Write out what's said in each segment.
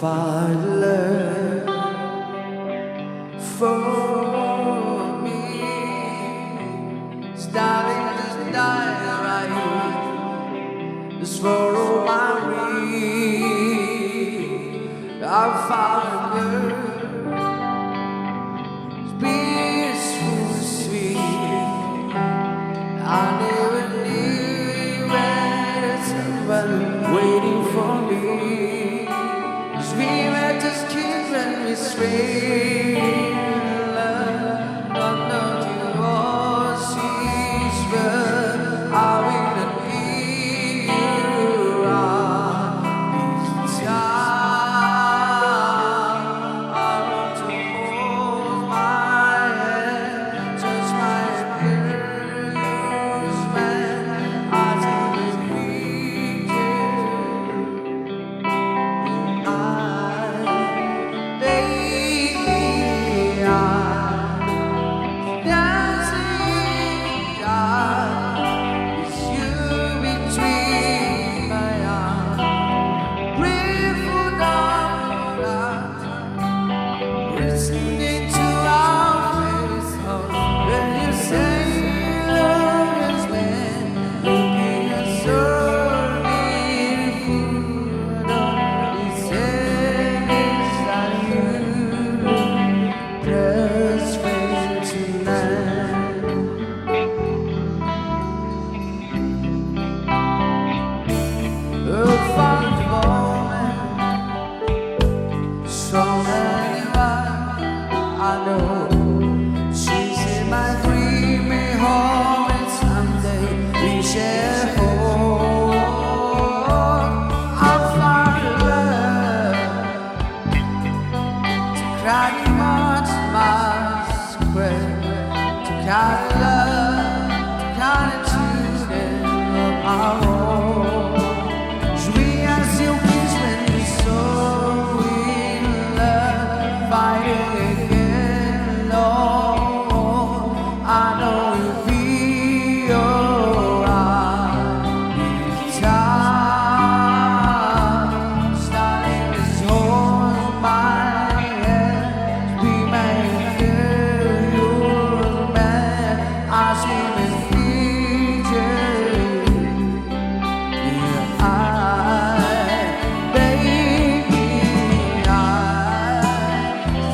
find love for me. Starting this diary, this for my read. I found a girl, peaceful, sweet. I never knew where someone waiting for me. We met just kids when we swayed. Love, not you all sees, but I will need you on this time. I want to hold my hand, touch my ears, man. I take the listening to our favorite songs. When you say love is man, looking so beautiful. He said it's that you just feel tonight. Oh, fun moment, so many I know she's in my dreaming home, and someday we shall hold. I'll find love to cry much, much square, to carry love, to carry children of our own. Sweet as you kiss when we so in love, fighting. I know you'll be alright this time. Starting this hold my hand, be my girl, your man. I swim in future. Yeah, baby,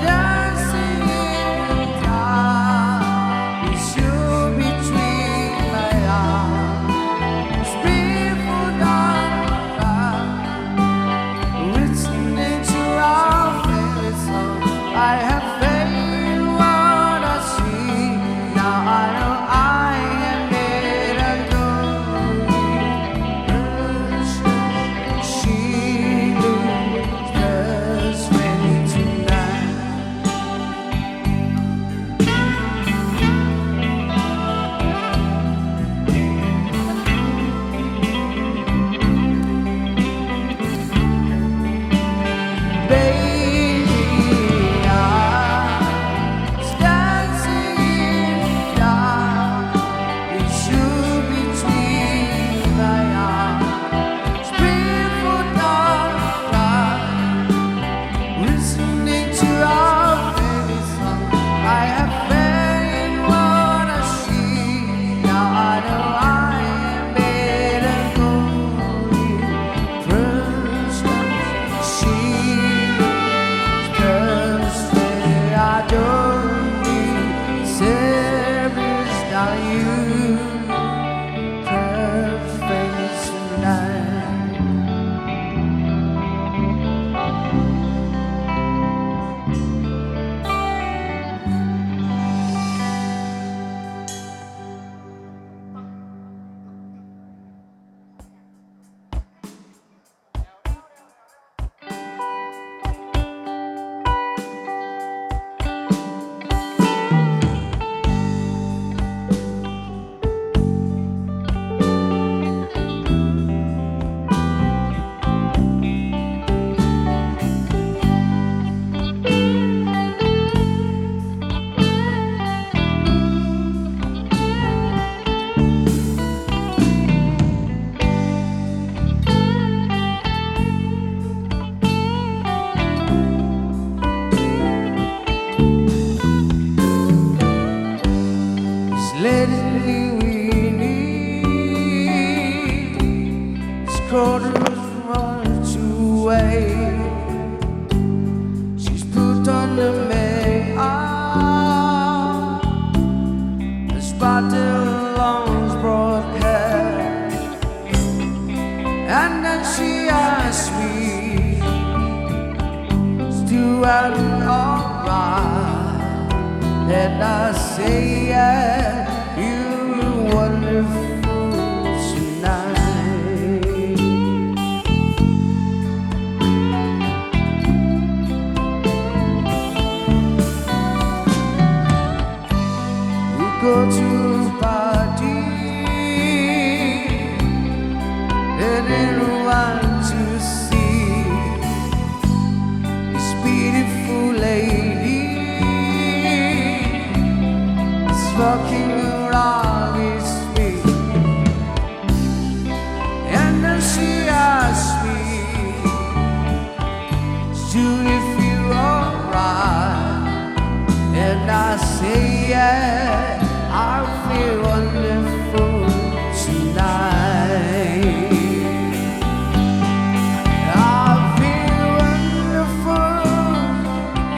dancing in time. I have faith in what I see. Now I know I am made of gold. She looks just ready tonight. Baby, shoulders much away. She's put on the makeup, a spotted long broad hair, and then she asked me, "Stuart, alright?" And I say, "Yeah, you're wonderful tonight." We go to a party, and everyone to see this beautiful lady is walking around his feet. And then she asked me, "Should you feel alright?" And I say, "Yeah, I feel wonderful tonight. I feel wonderful,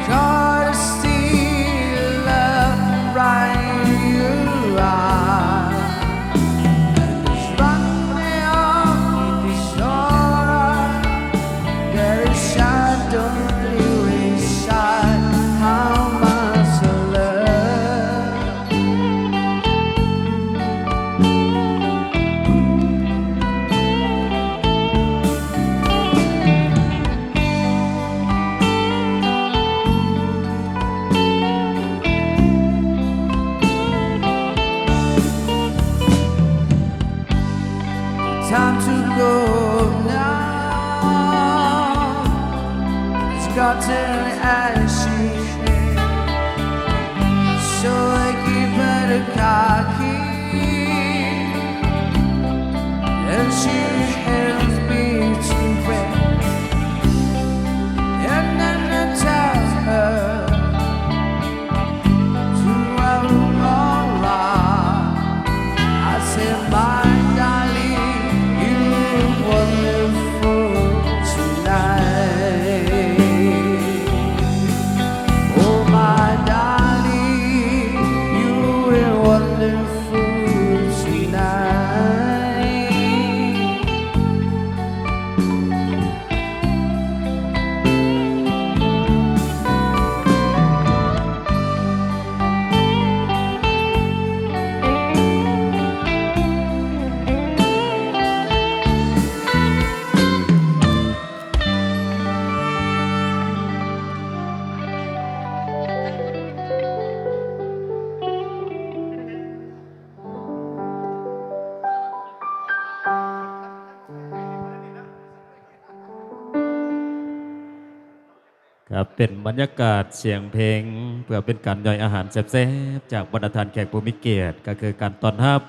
'cause I still love right you are." And it's running off the shore, there is shadow inside. How much I love. Time to go now. It's gotten ashes, so I give her the car key, and she helps me to bed. And then I tell her to have alright. I say, "My darling, you're wonderful tonight. Oh, my darling, you're wonderful tonight."ครับเป็นบรรยากาศเสียงเพลงเพื่อเป็นการย่อยอาหารแซ่บๆจากบรรดาทานแขกผู้มีเกียรติก็คือการต้อนรับ